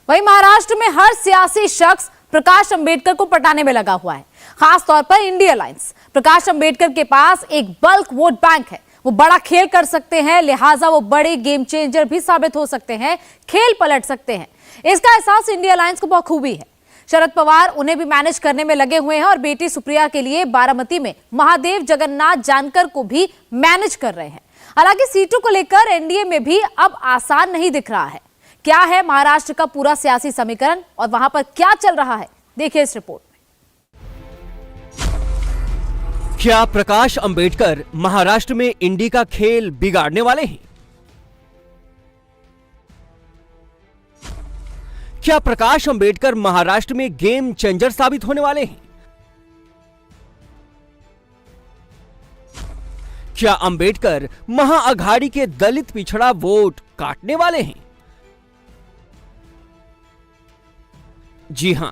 वहीं महाराष्ट्र में हर सियासी शख्स प्रकाश अंबेडकर को पटाने में लगा हुआ है, खास तौर पर इंडिया अलायंस। प्रकाश अंबेडकर के पास एक बल्क वोट बैंक है, वो बड़ा खेल कर सकते हैं, लिहाजा वो बड़े गेम चेंजर भी साबित हो सकते हैं, खेल पलट सकते हैं। इसका एहसास इंडिया अलायंस को बखूबी है। शरद पवार उन्हें भी मैनेज करने में लगे हुए हैं और बेटी सुप्रिया के लिए बारामती में महादेव जगन्नाथ जानकर को भी मैनेज कर रहे हैं। हालांकि सीटों को लेकर एनडीए में भी अब आसान नहीं दिख रहा है। क्या है महाराष्ट्र का पूरा सियासी समीकरण और वहां पर क्या चल रहा है, देखिए इस रिपोर्ट में। क्या प्रकाश अंबेडकर महाराष्ट्र में इंडी का खेल बिगाड़ने वाले हैं? क्या प्रकाश अंबेडकर महाराष्ट्र में गेम चेंजर साबित होने वाले हैं? क्या अंबेडकर महाअघाड़ी के दलित पिछड़ा वोट काटने वाले हैं? जी हां,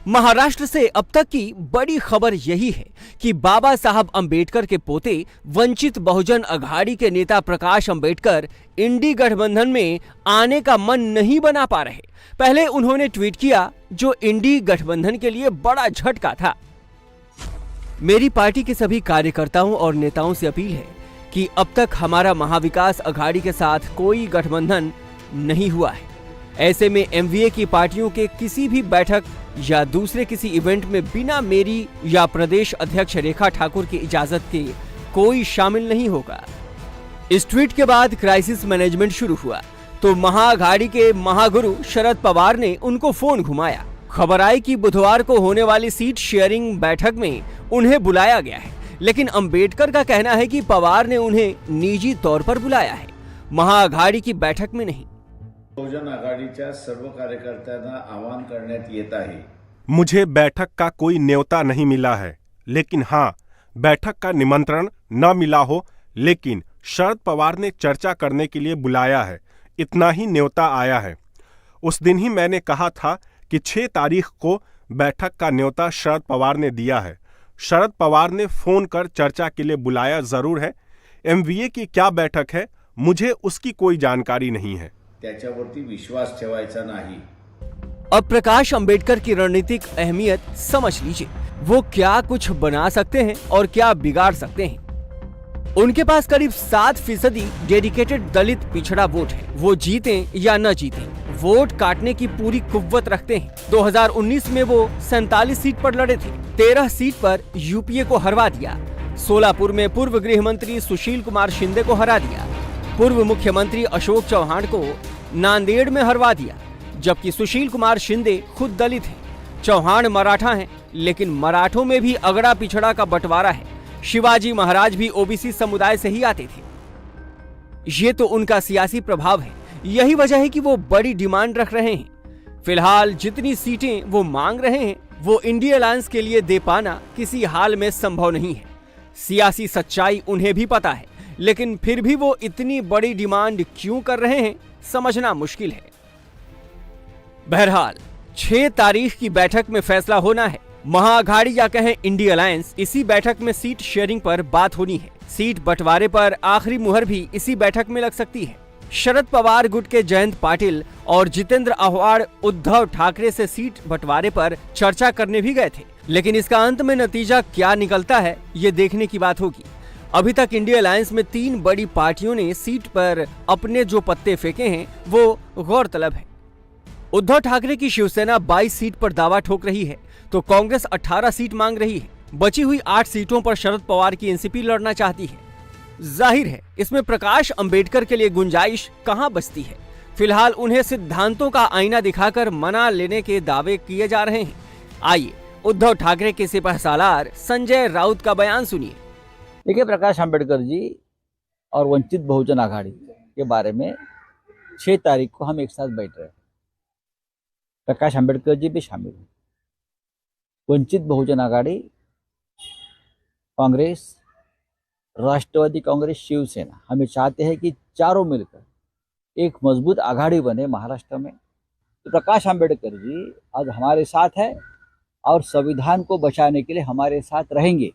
महाराष्ट्र से अब तक की बड़ी खबर यही है कि बाबा साहब अंबेडकर के पोते वंचित बहुजन अघाड़ी के नेता प्रकाश अंबेडकर इंडी गठबंधन में आने का मन नहीं बना पा रहे। पहले उन्होंने ट्वीट किया, जो इंडी गठबंधन के लिए बड़ा झटका था। मेरी पार्टी के सभी कार्यकर्ताओं और नेताओं से अपील है कि अब तक हमारा महाविकास अघाड़ी के साथ कोई गठबंधन नहीं हुआ है। ऐसे में एमवीए की पार्टियों के किसी भी बैठक या दूसरे किसी इवेंट में बिना मेरी या प्रदेश अध्यक्ष रेखा ठाकुर की इजाजत के कोई शामिल नहीं होगा। इस ट्वीट के बाद क्राइसिस मैनेजमेंट शुरू हुआ तो महाअघाड़ी के महागुरु शरद पवार ने उनको फोन घुमाया। खबर आई कि बुधवार को होने वाली सीट शेयरिंग बैठक में उन्हें बुलाया गया है, लेकिन अंबेडकर का कहना है कि पवार ने उन्हें निजी तौर पर बुलाया है, महाअघाड़ी की बैठक में नहीं। बहुजन आघाडीच्या सर्व कार्यकर्त्यांना आवाहन करण्यात येत आहे। मुझे बैठक का कोई न्योता नहीं मिला है, लेकिन हाँ, बैठक का निमंत्रण न मिला हो, लेकिन शरद पवार ने चर्चा करने के लिए बुलाया है, इतना ही न्योता आया है। उस दिन ही मैंने कहा था कि 6 तारीख को बैठक का न्योता शरद पवार ने दिया है। शरद पवार ने फोन कर चर्चा के लिए बुलाया जरूर है। एमवीए की क्या बैठक है, मुझे उसकी कोई जानकारी नहीं है। त्याच्यावरती विश्वास ठेवायचा नाही। अब प्रकाश अंबेडकर की रणनीतिक अहमियत समझ लीजिए। वो क्या कुछ बना सकते हैं और क्या बिगाड़ सकते हैं। उनके पास करीब 7% डेडिकेटेड दलित पिछड़ा वोट है। वो जीतें या न जीतें, वोट काटने की पूरी कुव्वत रखते हैं। 2019 में वो 47 सीट पर लड़े थे, 13 सीट पर यूपीए को हरवा दिया। सोलापुर में पूर्व गृह मंत्री सुशील कुमार शिंदे को हरा दिया। पूर्व मुख्यमंत्री अशोक चौहान को नांदेड़ में हरवा दिया, जबकि सुशील कुमार शिंदे खुद दलित हैं। चौहान मराठा हैं, लेकिन मराठों में भी अगड़ा पिछड़ा का बंटवारा है। शिवाजी महाराज भी ओबीसी समुदाय से ही आते थे। ये तो उनका सियासी प्रभाव है। यही वजह है कि वो बड़ी डिमांड रख रहे हैं। फिलहाल जितनी सीटें वो मांग रहे हैं, वो इंडिया अलायंस के लिए दे पाना किसी हाल में संभव नहीं है। सियासी सच्चाई उन्हें भी पता है, लेकिन फिर भी वो इतनी बड़ी डिमांड क्यों कर रहे हैं, समझना मुश्किल है। बहरहाल 6 तारीख की बैठक में फैसला होना है। महाअघाड़ी या कहें इंडिया अलायंस, इसी बैठक में सीट शेयरिंग पर बात होनी है। सीट बंटवारे पर आखिरी मुहर भी इसी बैठक में लग सकती है। शरद पवार गुट के जयंत पाटिल और जितेंद्र आव्हाड उद्धव ठाकरे से सीट बंटवारे पर चर्चा करने भी गए थे, लेकिन इसका अंत में नतीजा क्या निकलता है, ये देखने की बात होगी। अभी तक इंडिया अलायंस में 3 बड़ी पार्टियों ने सीट पर अपने जो पत्ते फेंके हैं वो गौरतलब है। उद्धव ठाकरे की शिवसेना 22 सीट पर दावा ठोक रही है, तो कांग्रेस 18 सीट मांग रही है। बची हुई 8 सीटों पर शरद पवार की एनसीपी लड़ना चाहती है। जाहिर है, इसमें प्रकाश अंबेडकर के लिए गुंजाइश कहां बचती है। फिलहाल उन्हें सिद्धांतों का आईना दिखाकर मना लेने के दावे किए जा रहे हैं। आइए उद्धव ठाकरे के सिपहसालार संजय राउत का बयान सुनिए। देखिए, प्रकाश अंबेडकर जी और वंचित बहुजन आघाड़ी के बारे में 6 तारीख को हम एक साथ बैठ रहे हैं। प्रकाश अंबेडकर जी भी शामिल हैं। वंचित बहुजन आघाड़ी, कांग्रेस, राष्ट्रवादी कांग्रेस, शिवसेना, हमें चाहते हैं कि चारों मिलकर एक मजबूत आघाड़ी बने महाराष्ट्र में। तो प्रकाश अंबेडकर जी आज हमारे साथ है और संविधान को बचाने के लिए हमारे साथ रहेंगे।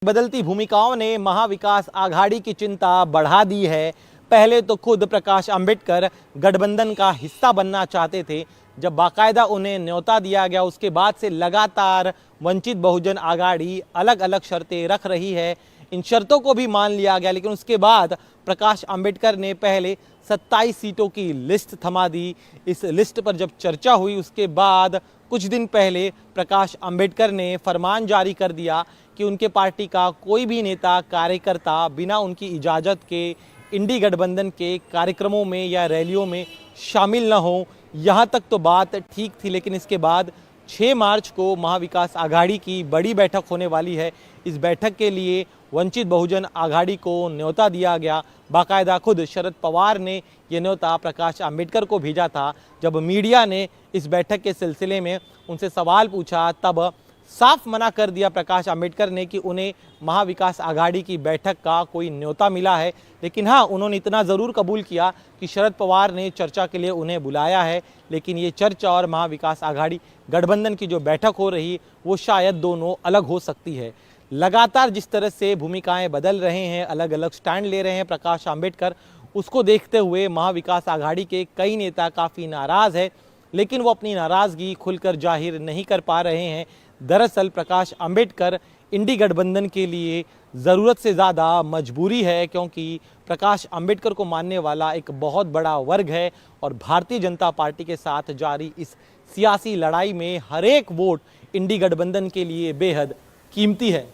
बदलती भूमिकाओं ने महाविकास आघाड़ी की चिंता बढ़ा दी है। पहले तो खुद प्रकाश अंबेडकर गठबंधन का हिस्सा बनना चाहते थे। जब बाकायदा उन्हें न्योता दिया गया उसके बाद से लगातार वंचित बहुजन आघाड़ी अलग अलग शर्तें रख रही है। इन शर्तों को भी मान लिया गया, लेकिन उसके बाद प्रकाश अंबेडकर ने पहले 27 सीटों की लिस्ट थमा दी। इस लिस्ट पर जब चर्चा हुई उसके बाद कुछ दिन पहले प्रकाश अंबेडकर ने फरमान जारी कर दिया कि उनके पार्टी का कोई भी नेता कार्यकर्ता बिना उनकी इजाज़त के इंडी गठबंधन के कार्यक्रमों में या रैलियों में शामिल न हो। यहाँ तक तो बात ठीक थी, लेकिन इसके बाद 6 मार्च को महाविकास आघाड़ी की बड़ी बैठक होने वाली है। इस बैठक के लिए वंचित बहुजन आघाड़ी को न्योता दिया गया। बाकायदा खुद शरद पवार ने ये न्योता प्रकाश अंबेडकर को भेजा था। जब मीडिया ने इस बैठक के सिलसिले में उनसे सवाल पूछा तब साफ मना कर दिया प्रकाश अंबेडकर ने कि उन्हें महाविकास आघाड़ी की बैठक का कोई न्योता मिला है। लेकिन हाँ, उन्होंने इतना ज़रूर कबूल किया कि शरद पवार ने चर्चा के लिए उन्हें बुलाया है, लेकिन ये चर्चा और महाविकास आघाड़ी गठबंधन की जो बैठक हो रही वो शायद दोनों अलग हो सकती है। लगातार जिस तरह से भूमिकाएं बदल रहे हैं, अलग अलग स्टैंड ले रहे हैं प्रकाश अंबेडकर, उसको देखते हुए महाविकास आघाड़ी के कई नेता काफ़ी नाराज़ है, लेकिन वो अपनी नाराज़गी खुलकर जाहिर नहीं कर पा रहे हैं। दरअसल प्रकाश अंबेडकर इंडी गठबंधन के लिए ज़रूरत से ज़्यादा मजबूरी है, क्योंकि प्रकाश अंबेडकर को मानने वाला एक बहुत बड़ा वर्ग है और भारतीय जनता पार्टी के साथ जारी इस सियासी लड़ाई में हर एक वोट इंडी गठबंधन के लिए बेहद कीमती है।